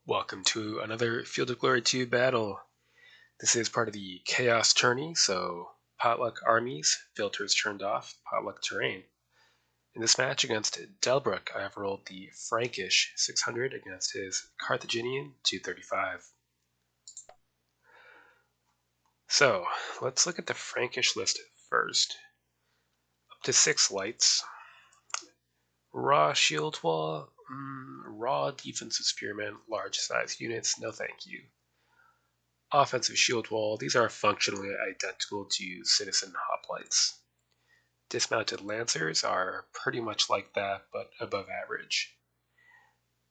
Welcome to another Field of Glory 2 battle. This is part of the Chaos Tourney, so potluck armies, filters turned off, potluck terrain. In this match against Delbruck, I have rolled the Frankish 600 against his Carthaginian 235. So, let's look at the Frankish list first. Up to 6 lights. Raw shield wall, raw defensive spearmen, large size units, no thank you. Offensive shield wall, these are functionally identical to citizen hoplites. Dismounted lancers are pretty much like that, but above average.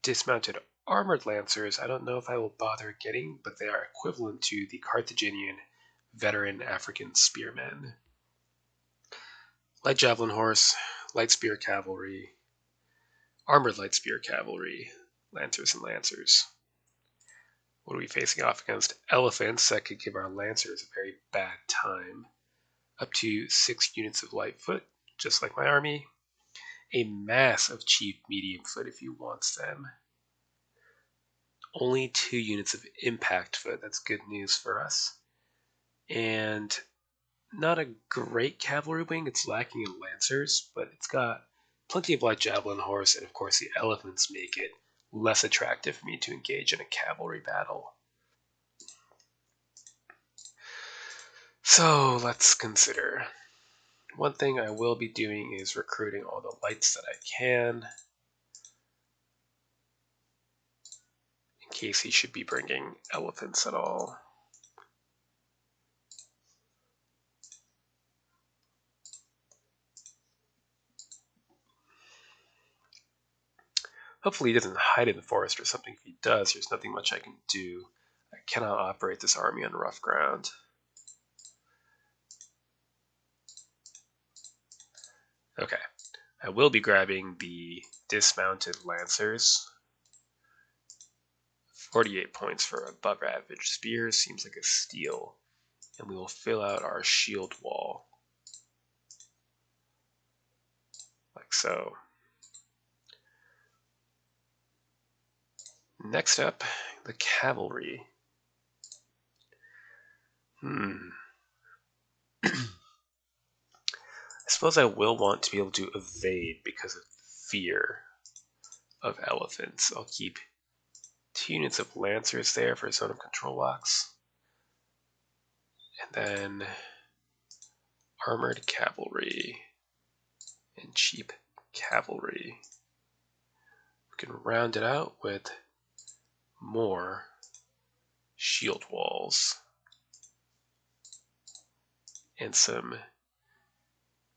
Dismounted armored lancers, I don't know if I will bother getting, but they are equivalent to the Carthaginian veteran African spearmen. Light javelin horse, light spear cavalry, armored light spear cavalry, lancers and lancers. What are we facing off against? Elephants that could give our lancers a very bad time. Up to 6 units of light foot, just like my army. A mass of cheap medium foot if you want them. Only 2 units of impact foot, that's good news for us. And not a great cavalry wing, it's lacking in lancers, but it's got plenty of light javelin horse, and of course the elephants make it less attractive for me to engage in a cavalry battle. So let's consider. One thing I will be doing is recruiting all the lights that I can, in case he should be bringing elephants at all. Hopefully he doesn't hide in the forest or something. If he does, there's nothing much I can do. I cannot operate this army on rough ground. Okay, I will be grabbing the dismounted lancers. 48 points for above average spears seems like a steal. And we will fill out our shield wall. Like so. Next up, the cavalry. I suppose I will want to be able to evade because of fear of elephants. I'll keep 2 units of lancers there for zone of control locks. And then armored cavalry and cheap cavalry. We can round it out with more shield walls and some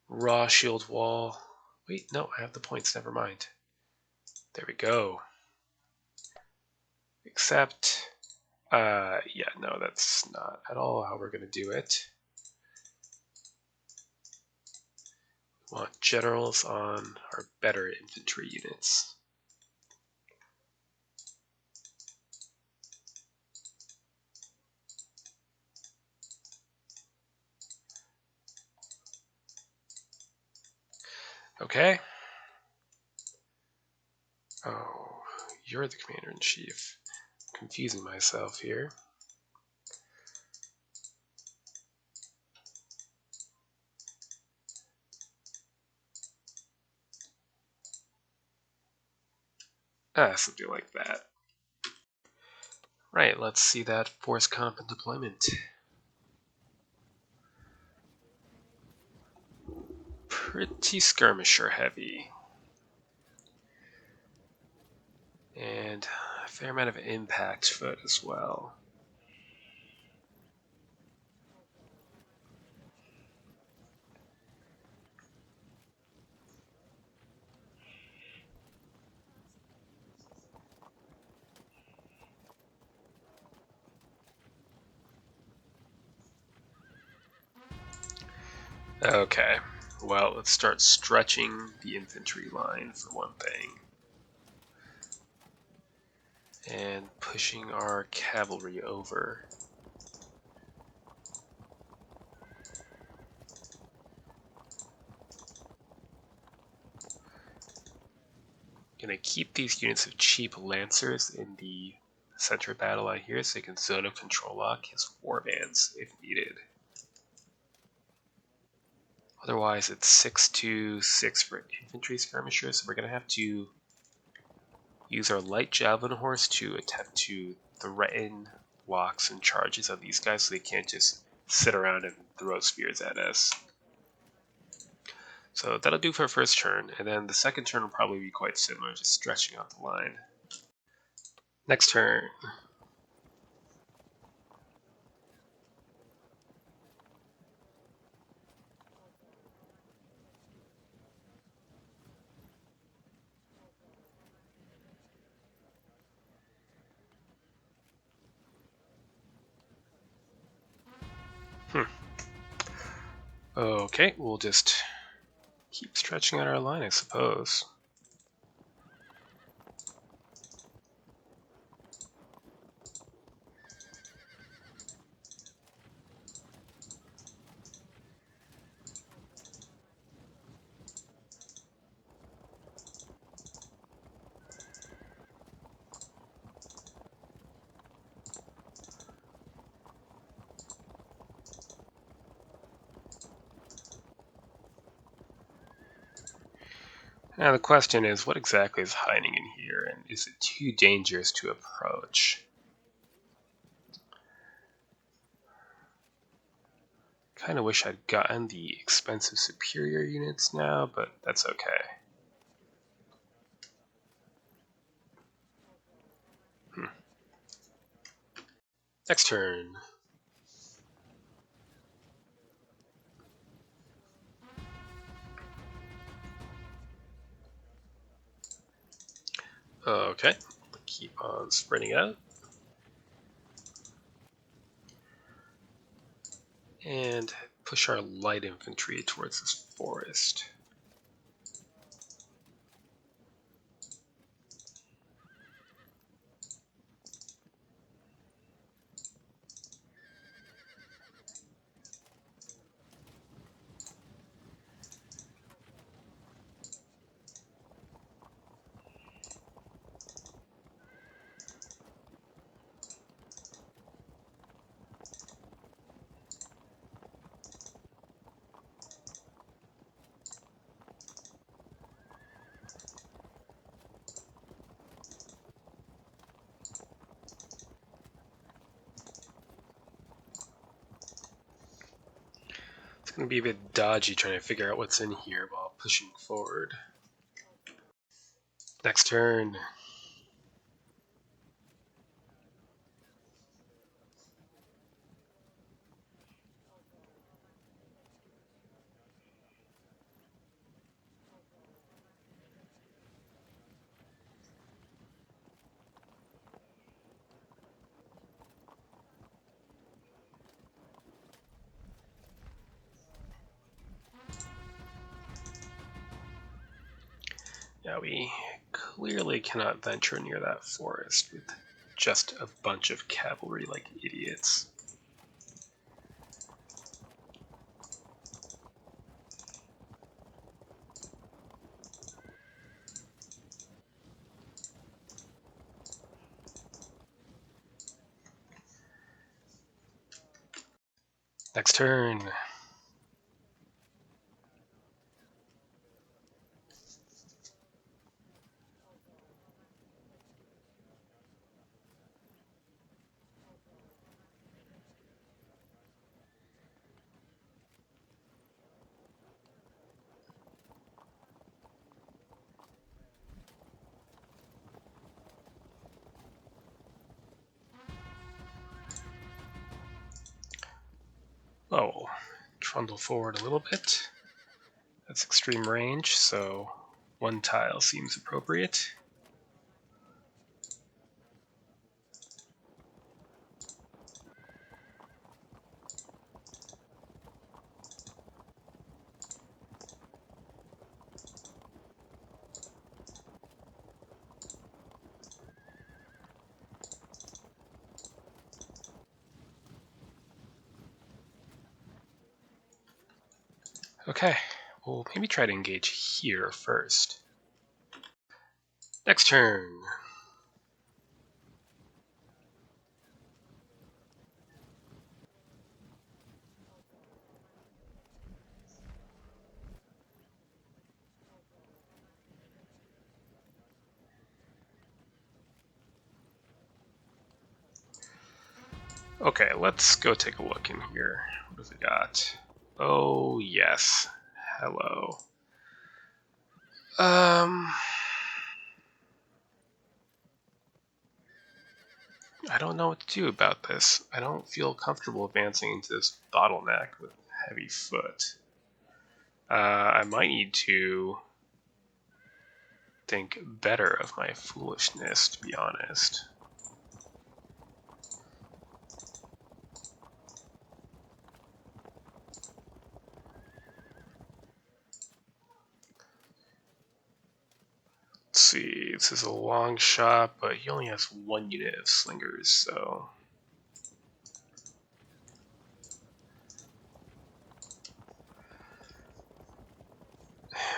raw shield wall. Wait, no, I have the points, never mind. There we go. Except, yeah, no, that's not at all how we're going to do it. We want generals on our better infantry units. Okay. Oh, you're the commander-in-chief. I'm confusing myself here. Something like that. Right, let's see that force comp and deployment. Pretty skirmisher heavy. And a fair amount of impact foot as well. Okay, well, let's start stretching the infantry line for one thing. And pushing our cavalry over. Gonna keep these units of cheap lancers in the center battle out here so he can zone of control lock his warbands if needed. Otherwise, it's 6-6 for infantry skirmishers, so we're going to have to use our light javelin horse to attempt to threaten locks and charges of these guys so they can't just sit around and throw spears at us. So that'll do for our first turn, and then the second turn will probably be quite similar, just stretching out the line. Next turn. Okay, we'll just keep stretching out our line, I suppose. Now the question is, what exactly is hiding in here, and is it too dangerous to approach? Kind of wish I'd gotten the expensive superior units now, but that's okay. Next turn. Okay, keep on spreading out. And push our light infantry towards this forest. It's going to be a bit dodgy trying to figure out what's in here while pushing forward. Next turn. Now we clearly cannot venture near that forest with just a bunch of cavalry like idiots. Next turn. Oh, trundle forward a little bit. That's extreme range, so one tile seems appropriate. Okay, we'll maybe try to engage here first. Next turn. Okay, let's go take a look in here. What does it got? Oh, yes. Hello. I don't know what to do about this. I don't feel comfortable advancing into this bottleneck with heavy foot. I might need to think better of my foolishness, to be honest. Let's see, this is a long shot, but he only has one unit of slingers, so...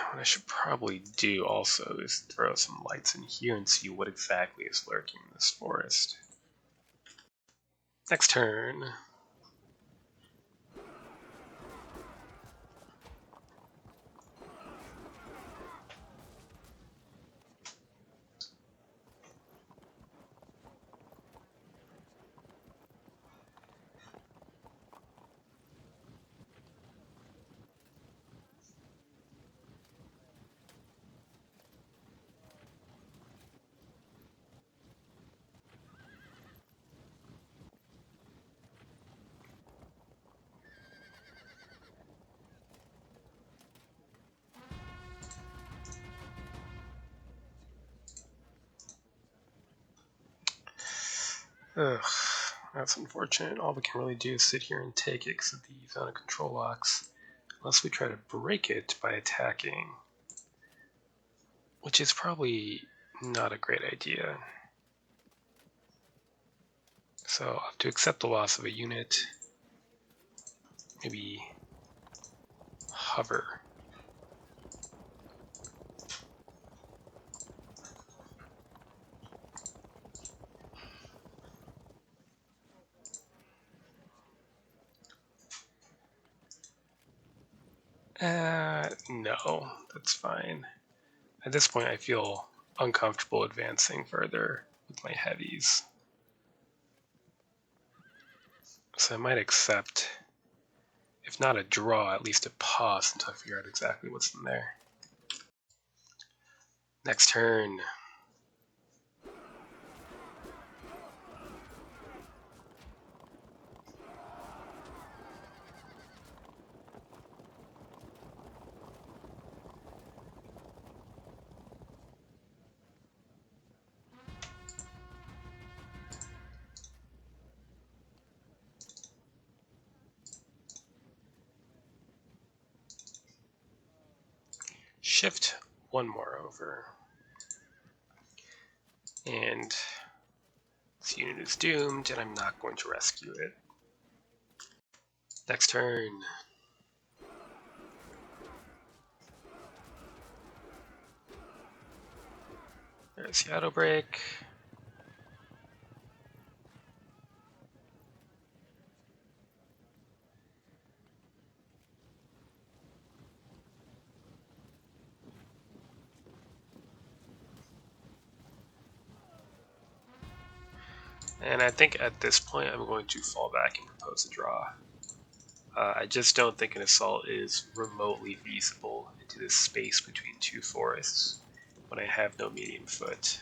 What I should probably do also is throw some lights in here and see what exactly is lurking in this forest. Next turn. Ugh, that's unfortunate. All we can really do is sit here and take it because of the zone control locks. Unless we try to break it by attacking. Which is probably not a great idea. So I'll have to accept the loss of a unit. Maybe hover. No, that's fine. At this point I feel uncomfortable advancing further with my heavies. So I might accept, if not a draw, at least a pause until I figure out exactly what's in there. Next turn. Shift one more over. And this unit is doomed, and I'm not going to rescue it. Next turn. There's the auto break. And I think at this point I'm going to fall back and propose a draw. I just don't think an assault is remotely feasible into this space between two forests when I have no medium foot.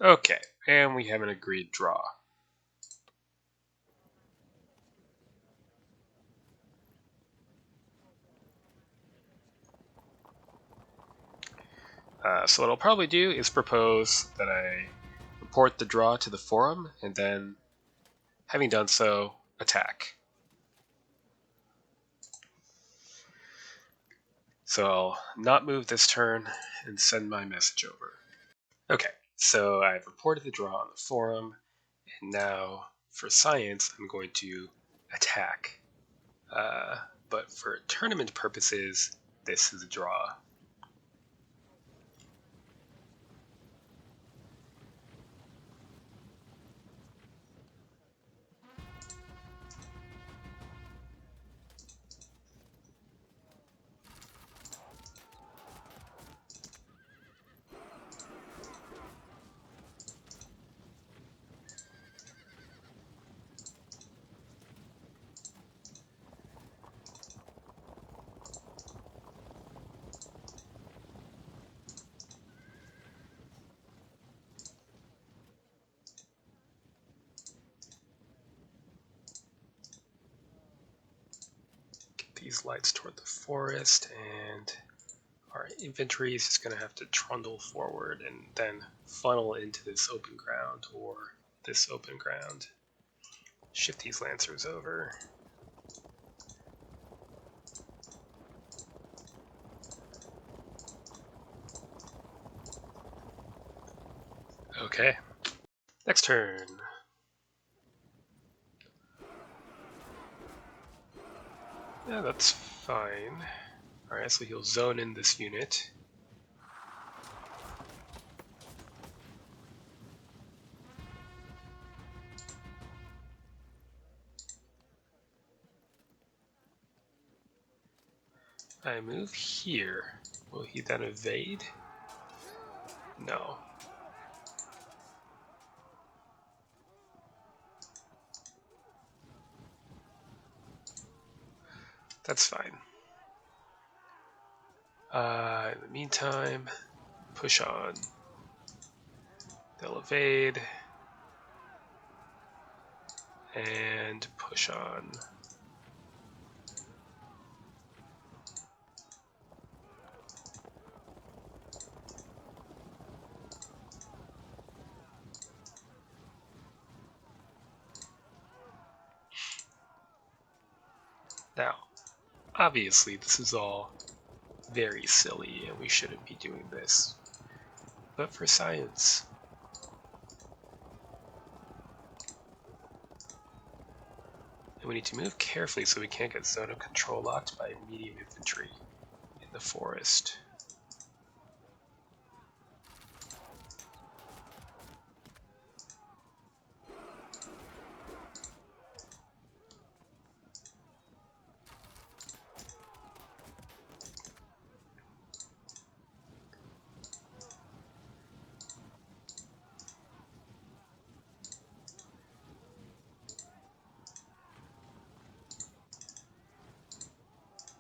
Okay, and we have an agreed draw. So what I'll probably do is propose that I report the draw to the forum, and then, having done so, attack. So I'll not move this turn and send my message over. Okay, so I've reported the draw on the forum, and now for science, I'm going to attack. But for tournament purposes, this is a draw. These lights toward the forest, and our infantry is just going to have to trundle forward and then funnel into this open ground or this open ground. Shift these lancers over. Okay. Next turn. Yeah, that's fine. Alright, so he'll zone in this unit. I move here. Will he then evade? No. That's fine. In the meantime, push on. They'll evade. And push on. Now, obviously this is all very silly and we shouldn't be doing this. But for science, and we need to move carefully so we can't get zone of control locked by medium infantry in the forest.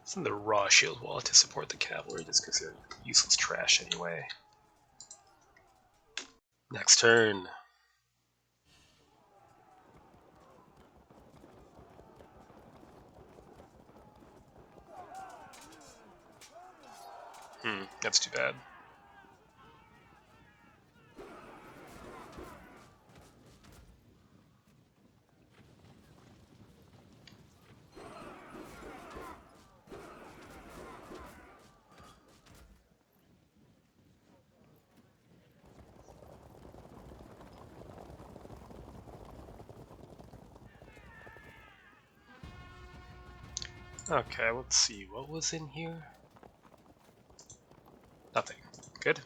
Send the raw shield wall to support the cavalry just because they're useless trash anyway. Next turn. That's too bad. Okay, let's see. What was in here? Nothing. Good.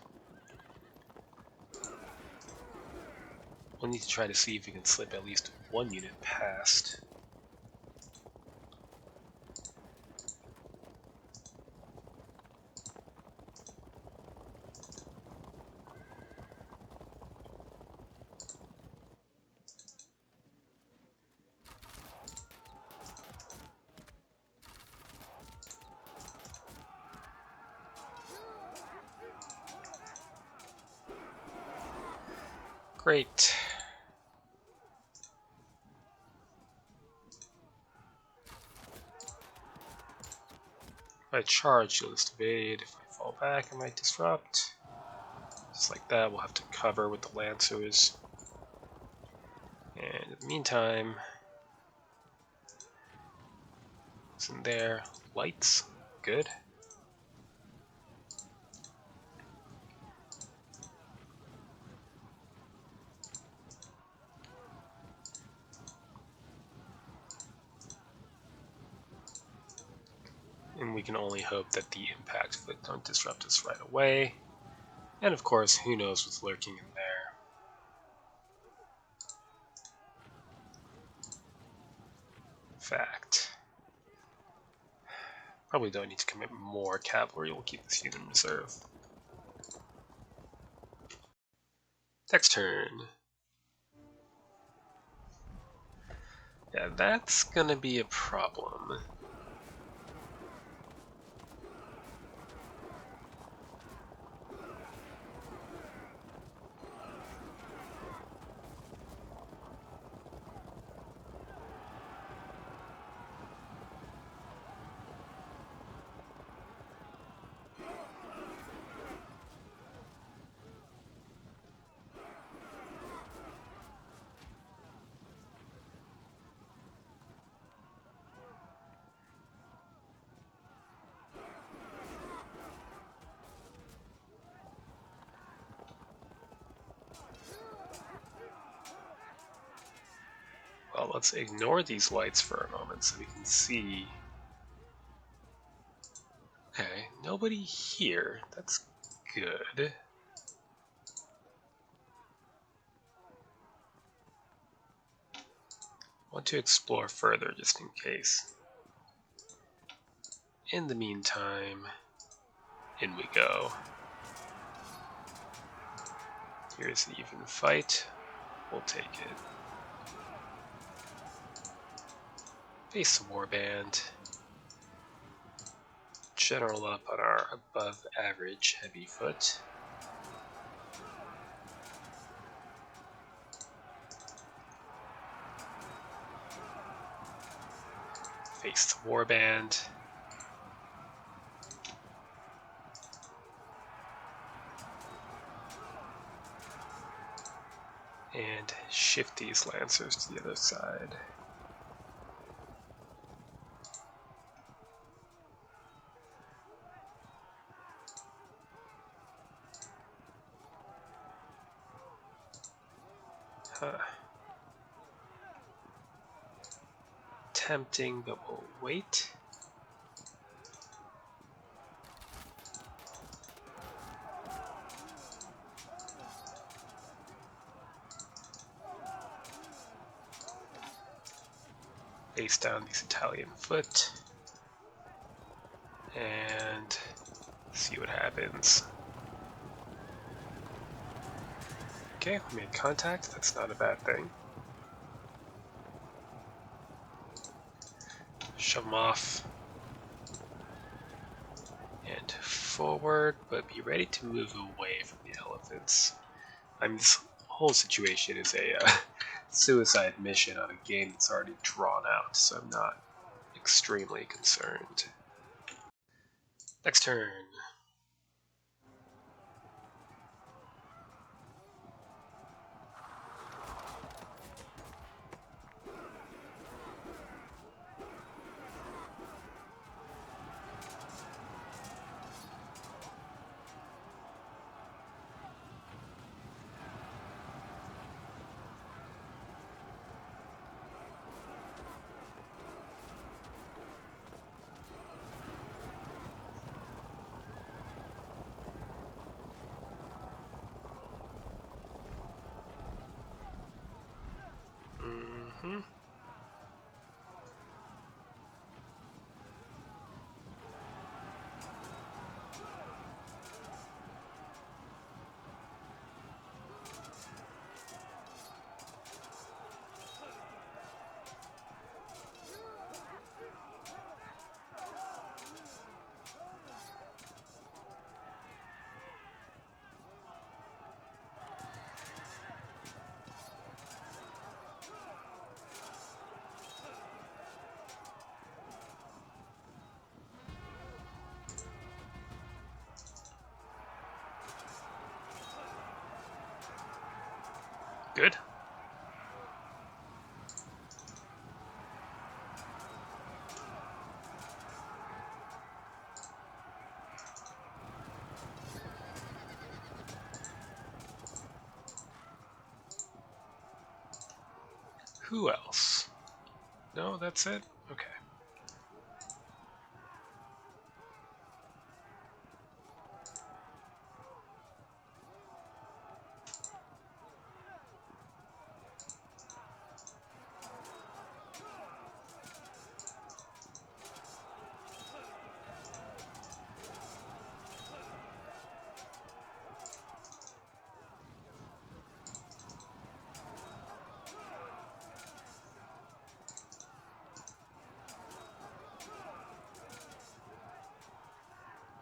We'll need to try to see if we can slip at least one unit past. Great. If I charge, you'll just evade. If I fall back, I might disrupt. Just like that, we'll have to cover with the lancers. And in the meantime, what's in there? Lights. Good. and we can only hope that the impact foot don't disrupt us right away. And of course, who knows what's lurking in there. Fact. Probably don't need to commit more cavalry, we'll keep this unit in reserve. Next turn. Yeah, that's gonna be a problem. Well, let's ignore these lights for a moment so we can see. Okay, nobody here. That's good. Want to explore further just in case. In the meantime, in we go. Here's an even fight. We'll take it. Face the warband. General up on our above average heavy foot. Face the warband. And shift these lancers to the other side. Tempting, but we'll wait. Face down these Italian foot and see what happens. Okay, we made contact. That's not a bad thing. Shove them off and forward, but be ready to move away from the elephants. I mean, this whole situation is a suicide mission on a game that's already drawn out, so I'm not extremely concerned. Next turn. Good. Who else? No, that's it? Okay.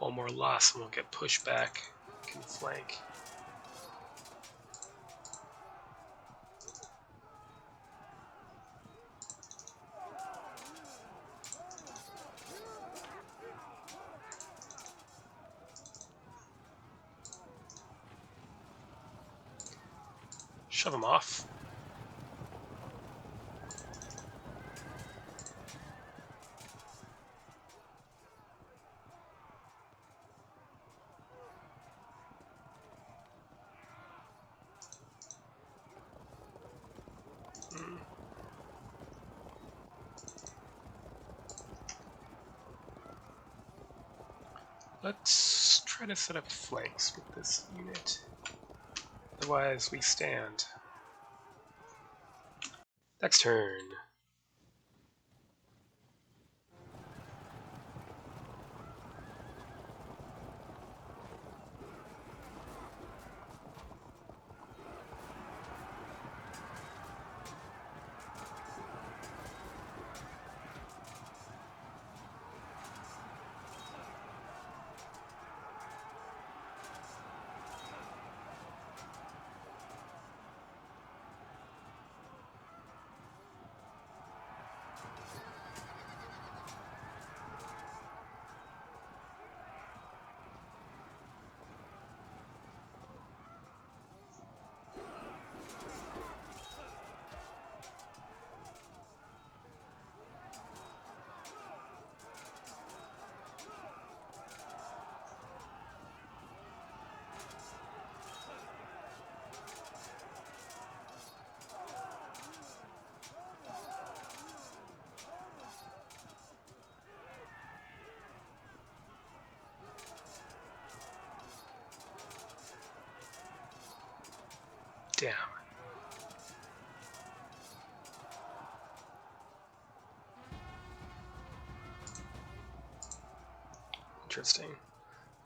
One more loss and we'll get pushed back. Can flank. Shove him off. Let's try to set up flanks with this unit. Otherwise, we stand. Next turn. Damn. Interesting.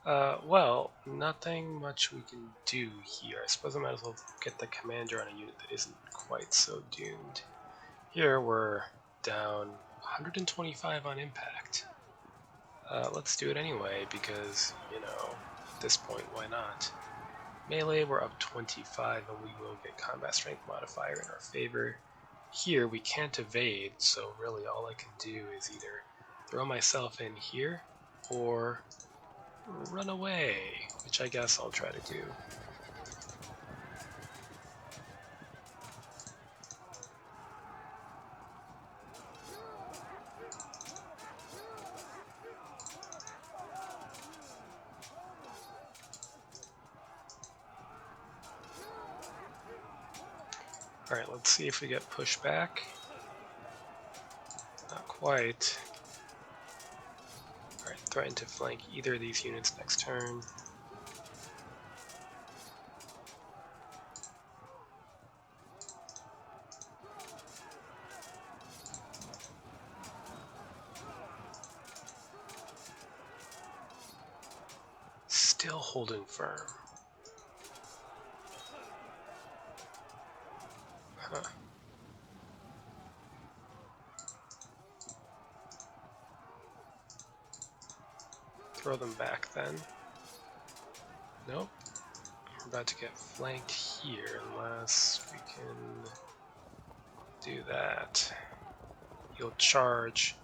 Well, nothing much we can do here. I suppose I might as well get the commander on a unit that isn't quite so doomed. Here we're down 125 on impact. Let's do it anyway because, you know, at this point, why not? Melee, we're up 25 and we will get combat strength modifier in our favor. Here we can't evade, so really all I can do is either throw myself in here or run away, which I guess I'll try to do. Alright, let's see if we get pushed back. Not quite. Alright, threaten to flank either of these units next turn. Still holding firm. Huh. Throw them back then. Nope. We're about to get flanked here unless we can do that. He'll charge,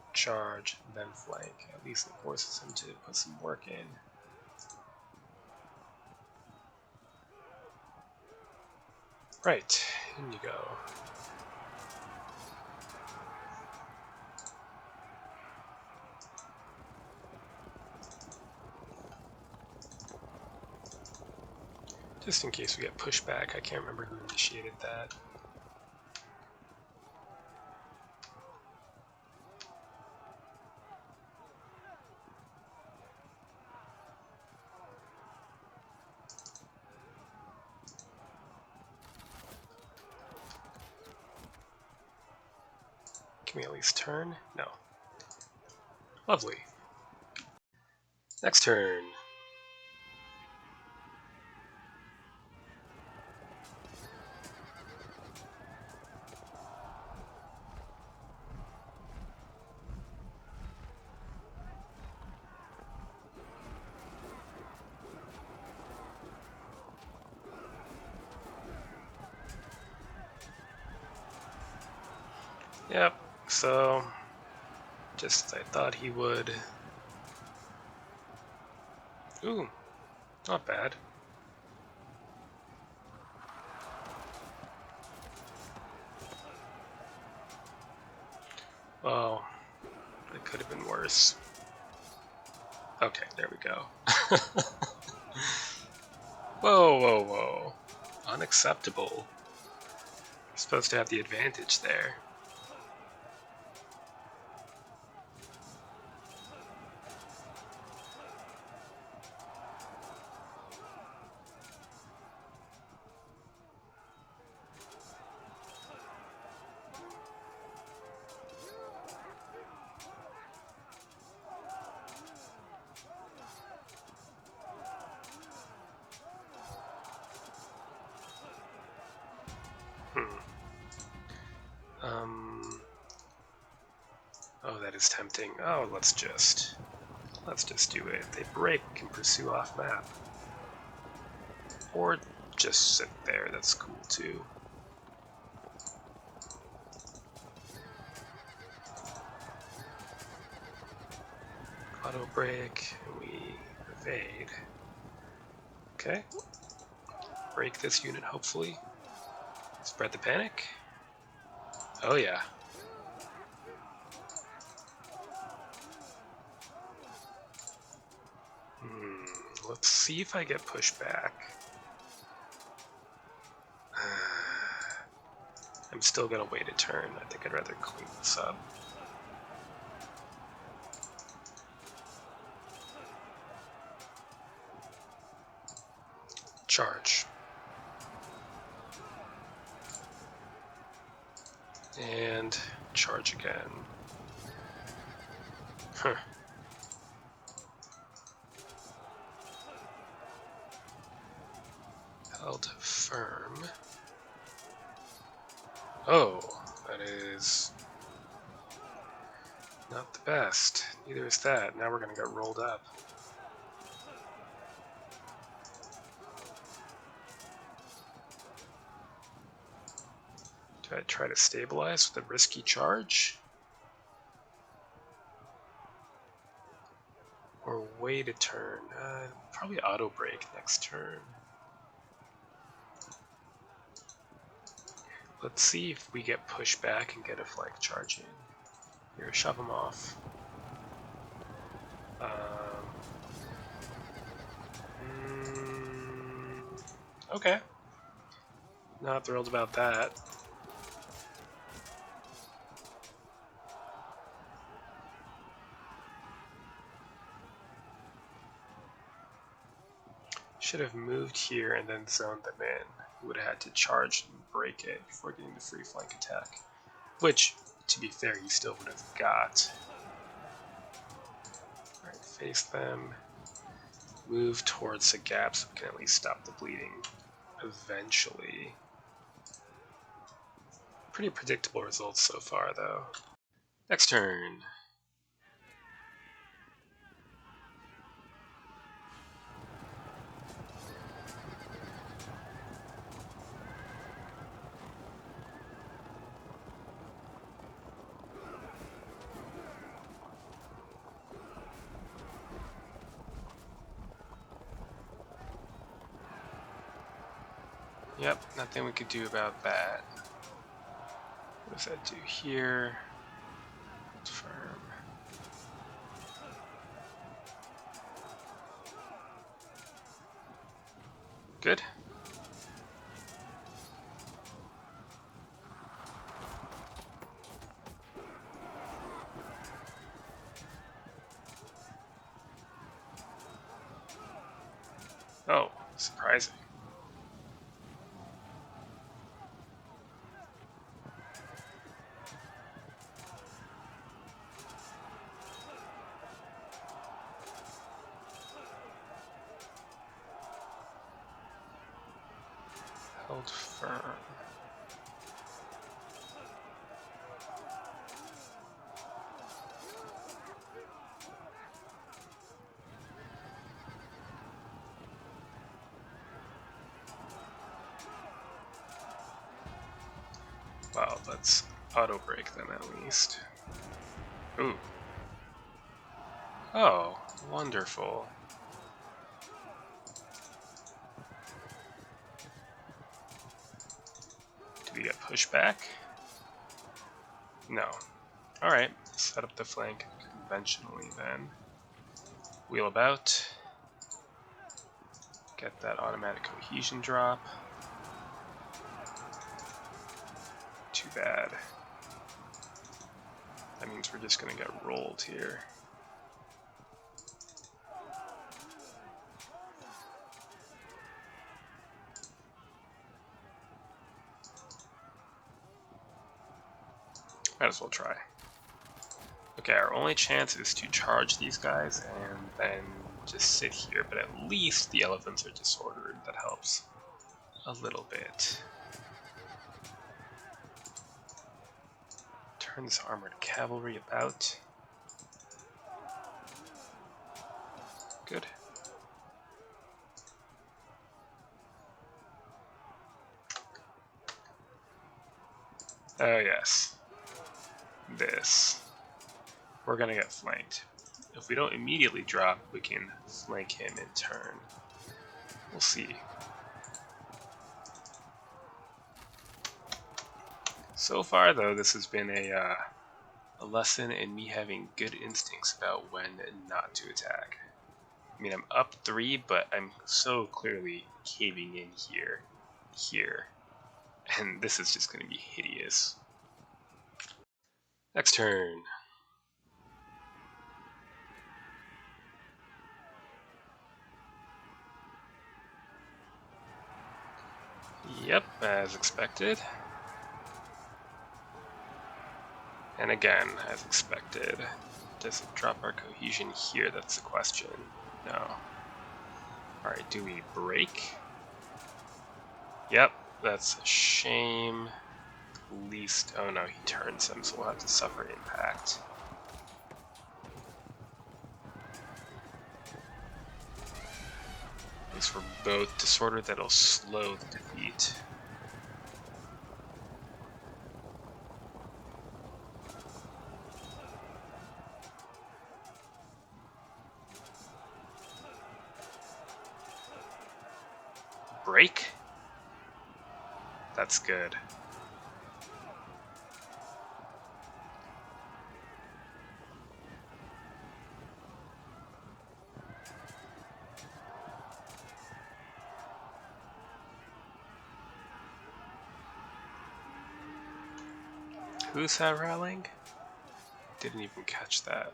then flank. At least it forces him to put some work in. Right, in you go. Just in case we get pushed back, I can't remember who initiated that. Can we at least turn? No. Lovely. Next turn. Yep, so just as I thought he would. Ooh, not bad. Oh, it could have been worse. Okay, there we go. Whoa, whoa, whoa. Unacceptable. You're supposed to have the advantage there. Oh, that is tempting. Oh, let's just do it. They break and pursue off map. Or just sit there, that's cool too. Auto break, and we evade. Okay. Break this unit, hopefully. Spread the panic. Oh yeah. Let's see if I get pushed back. I'm still gonna wait a turn. I think I'd rather clean this up. Charge. And charge again. Huh. Held firm. Oh, that is not the best. Neither is that. Now we're gonna get rolled up. Do I try to stabilize with a risky charge? Or wait a turn? Probably auto break next turn. Let's see if we get pushed back and get a flank charge in. Here, shove them off. Okay. Not thrilled about that. Should have moved here and then zoned them in. We would have had to charge and break it before getting the free flank attack. Which, to be fair, you still would have got. Alright, face them. Move towards the gap so we can at least stop the bleeding eventually. Pretty predictable results so far, though. Next turn. Yep, nothing we could do about that. What does that do here? Firm. Good. Oh, surprising. Held firm. Wow, that's auto break them at least. Ooh. Oh, wonderful. Do we get pushback? No. Alright, set up the flank conventionally then. Wheel about. Get that automatic cohesion drop. Too bad. That means we're just gonna get rolled here. Might as well try. Okay, our only chance is to charge these guys and then just sit here, but at least the elephants are disordered. That helps a little bit. Turn this armored cavalry about. Good. Oh yes. This. We're gonna get flanked. If we don't immediately drop, we can flank him in turn. We'll see. So far, though, this has been a lesson in me having good instincts about when not to attack. I mean, I'm up 3, but I'm so clearly caving in here, and this is just going to be hideous. Next turn. Yep, as expected. And again, as expected. Does it drop our cohesion here? That's the question. No. Alright, do we break? Yep, that's a shame. Least, oh no, he turns him, so we'll have to suffer impact. At least we're both disordered, that'll slow the defeat. Break? That's good. Who's that rallying? Didn't even catch that.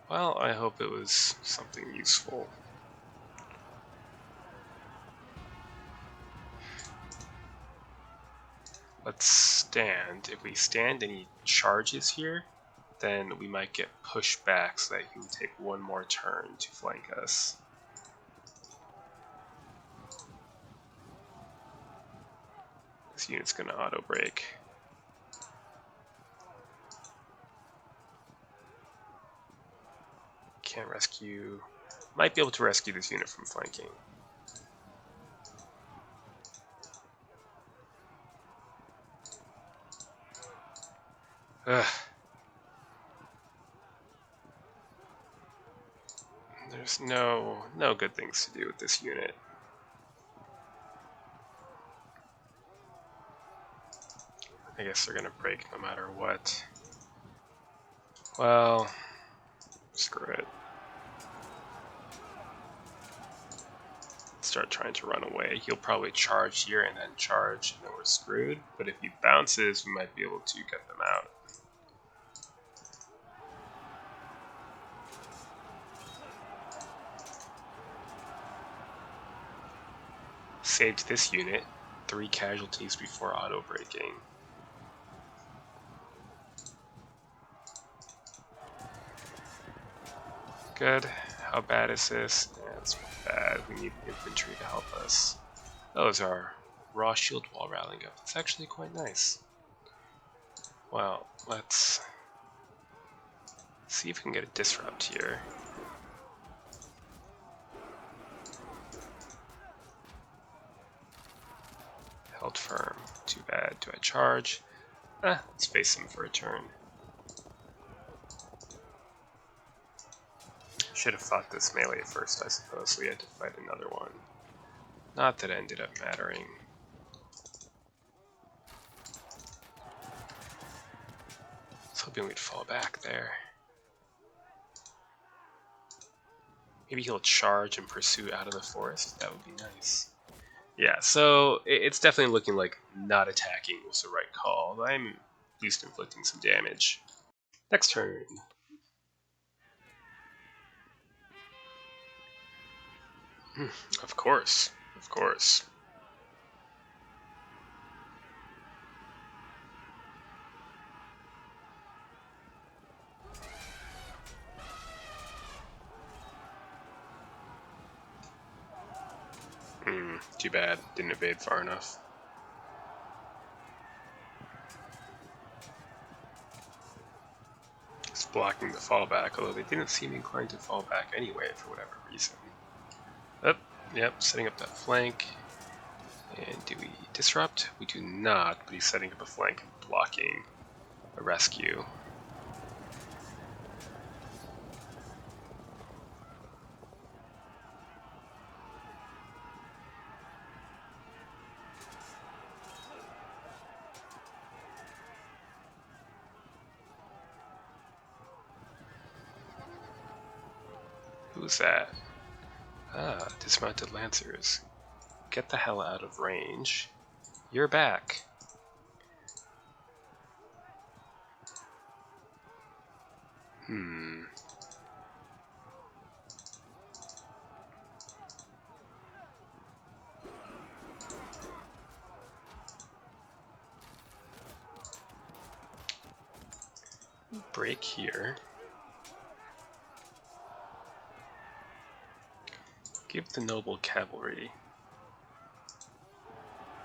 Well, I hope it was something useful. Let's stand. If we stand and he charges here, then we might get pushed back so that he can take one more turn to flank us. This unit's gonna auto break. Can't rescue. Might be able to rescue this unit from flanking. Ugh. There's no good things to do with this unit. I guess they're gonna break no matter what. Well, screw it. Start trying to run away. He'll probably charge here and then charge, and then we're screwed. But if he bounces, we might be able to get them out. Saved this unit. 3 casualties before auto breaking. Good. How bad is this? Yeah, it's bad. We need infantry to help us. Those are raw shield wall rallying up. It's actually quite nice. Well, let's see if we can get a disrupt here. Held firm. Too bad. Do I charge? Let's face him for a turn. Should have fought this melee first, I suppose, so we had to fight another one. Not that it ended up mattering. I was hoping we'd fall back there. Maybe he'll charge and pursue out of the forest. That would be nice. Yeah, so it's definitely looking like not attacking was the right call. I'm at least inflicting some damage. Next turn. Of course. Of course. Too bad. Didn't evade far enough. It's blocking the fallback, although they didn't seem inclined to fall back anyway for whatever reason. Yep, setting up that flank. And do we disrupt? We do not, but he's setting up a flank and blocking a rescue. Who's that? Dismounted lancers. Get the hell out of range. You're back. Break here. Give the noble cavalry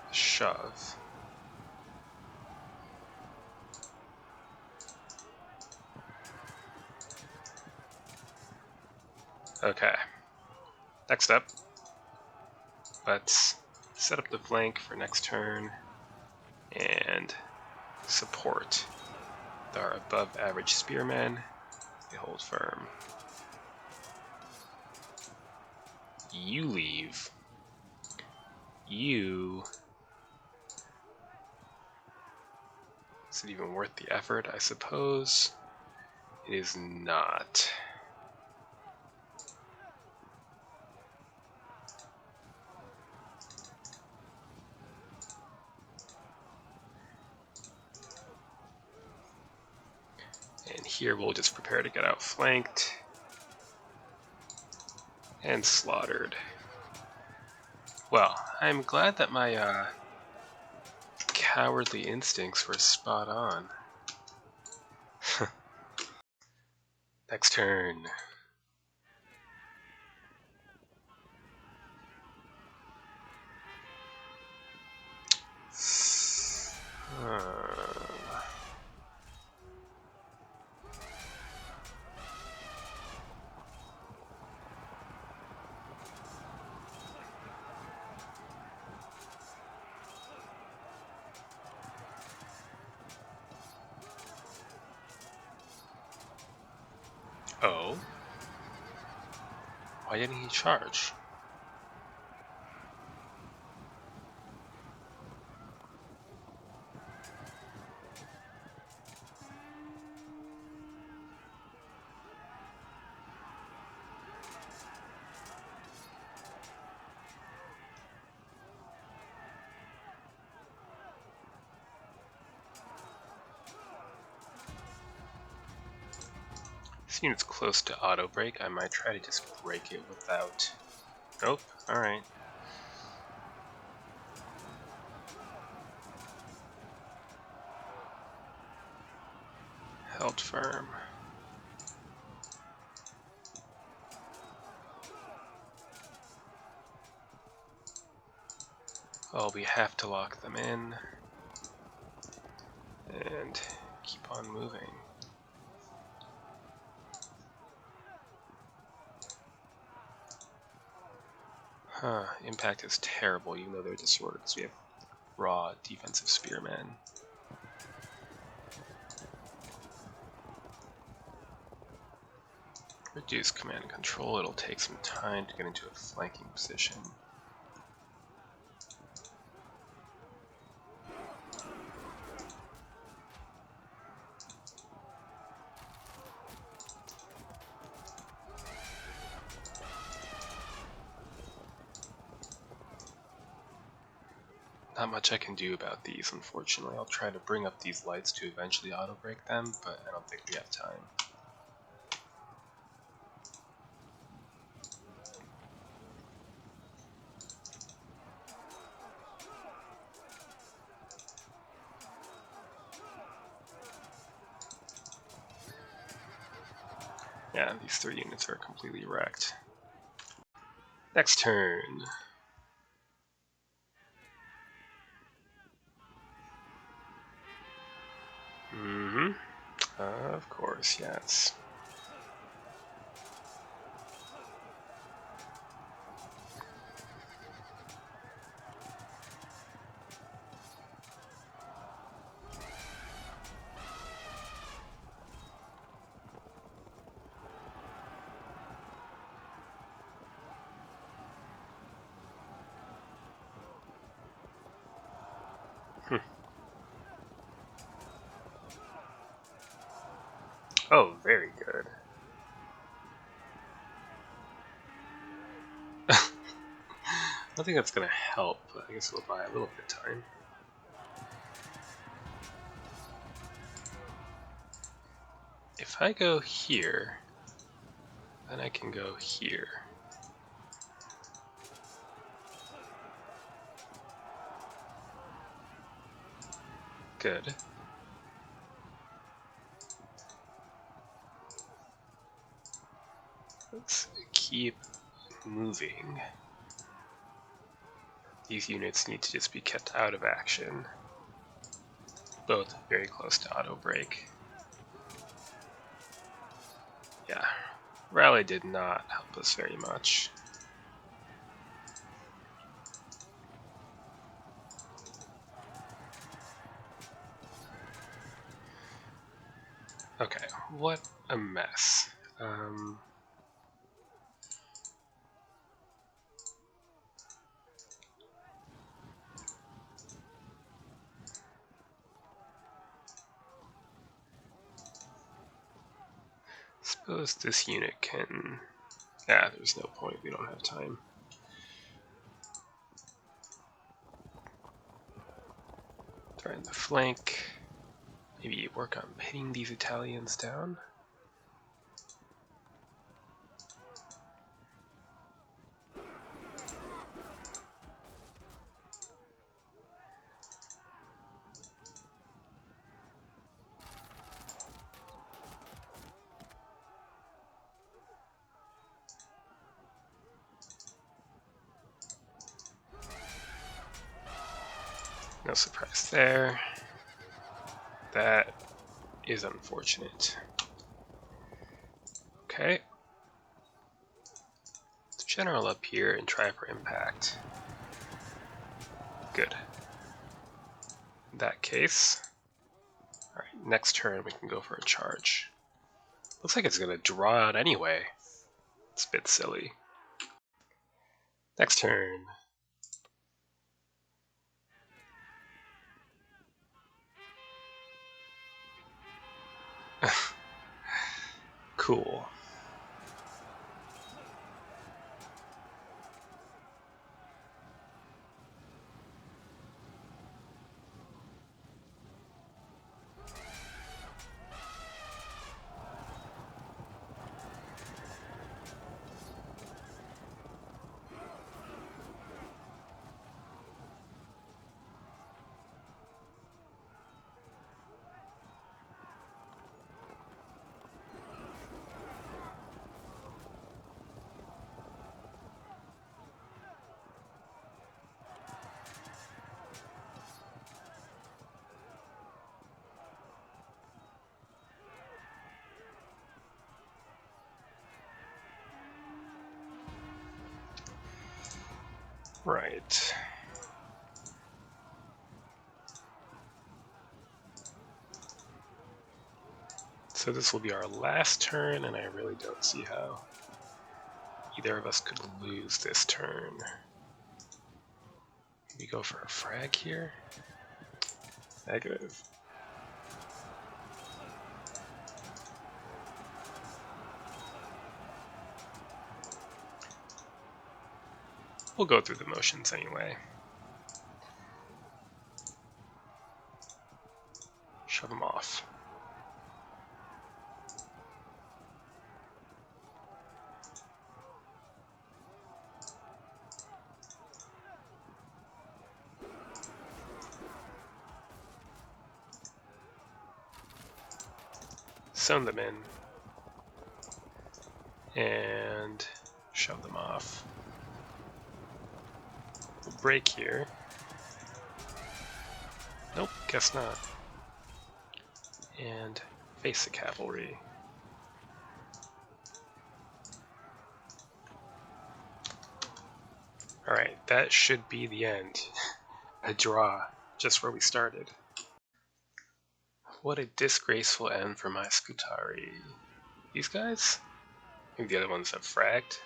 a shove. Okay. Next up, let's set up the flank for next turn and support our above average spearmen. They hold firm. You leave. You... Is it even worth the effort? I suppose it is not. And here we'll just prepare to get outflanked and slaughtered. Well, I'm glad that my cowardly instincts were spot on. Next turn. Oh? Why didn't he charge? This unit's close to auto break. I might try to just break it without... Nope. Alright. Held firm. Oh, we have to lock them in. And keep on moving. Huh, impact is terrible even though they're disordered because we have raw defensive spearmen. Reduce command and control. It'll take some time to get into a flanking position. Not much I can do about these, unfortunately. I'll try to bring up these lights to eventually auto-break them, but I don't think we have time. Yeah, these 3 units are completely wrecked. Next turn. Of course, yes. Oh, very good. I don't think that's going to help, but I guess we'll buy a little bit of time. If I go here, then I can go here. Good. Let's keep moving. These units need to just be kept out of action. Both very close to auto break. Yeah, rally did not help us very much. Okay, what a mess. Suppose this unit can... Yeah, there's no point, we don't have time. Threaten the flank. Maybe work on pinning these Italians down. No surprise there. That is unfortunate. Okay. Let's general up here and try for impact. Good. In that case, alright, next turn we can go for a charge. Looks like it's going to draw out anyway. It's a bit silly. Next turn. Cool. Right. So this will be our last turn, and I really don't see how either of us could lose this turn. Maybe go for a frag here. Negative. We'll go through the motions anyway. Shove them off. Send them in. And shove them off. We'll break here. Nope, guess not. And face the cavalry. Alright, that should be the end. A draw, just where we started. What a disgraceful end for my Scutari. These guys? I think the other ones have fragged.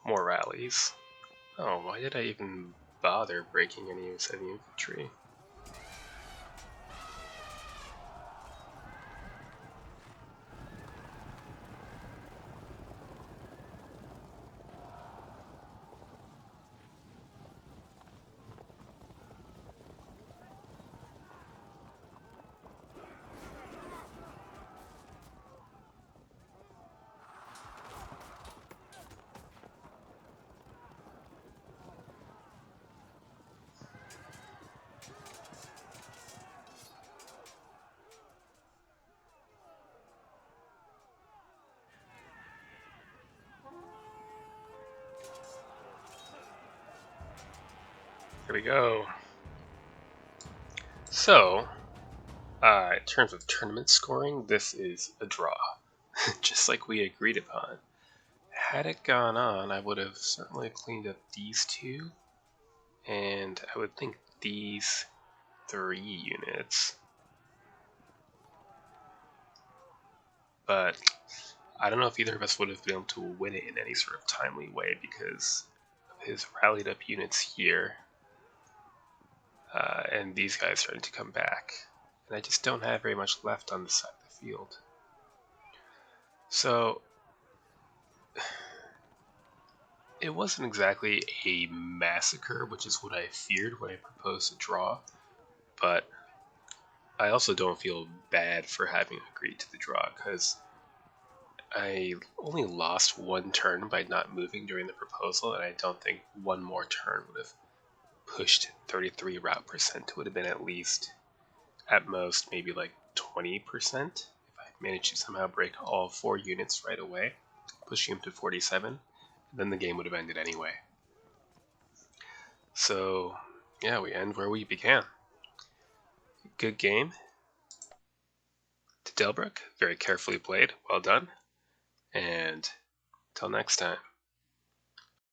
More rallies. Oh, why did I even bother breaking any of his heavy infantry? Here we go. So, in terms of tournament scoring, this is a draw, just like we agreed upon. Had it gone on, I would have certainly cleaned up these two, and I would think these 3 units. But I don't know if either of us would have been able to win it in any sort of timely way because of his rallied up units here. And these guys starting to come back. And I just don't have very much left on this side of the field. So, it wasn't exactly a massacre, which is what I feared when I proposed a draw. But I also don't feel bad for having agreed to the draw, because I only lost 1 turn by not moving during the proposal, and I don't think 1 more turn would have pushed 33 route percent. It would have been at least, at most, maybe like 20% if I managed to somehow break all 4 units right away, pushing him to 47. Then the game would have ended anyway. So, yeah, we end where we began. Good game. To Delbruck, very carefully played, well done. And till next time.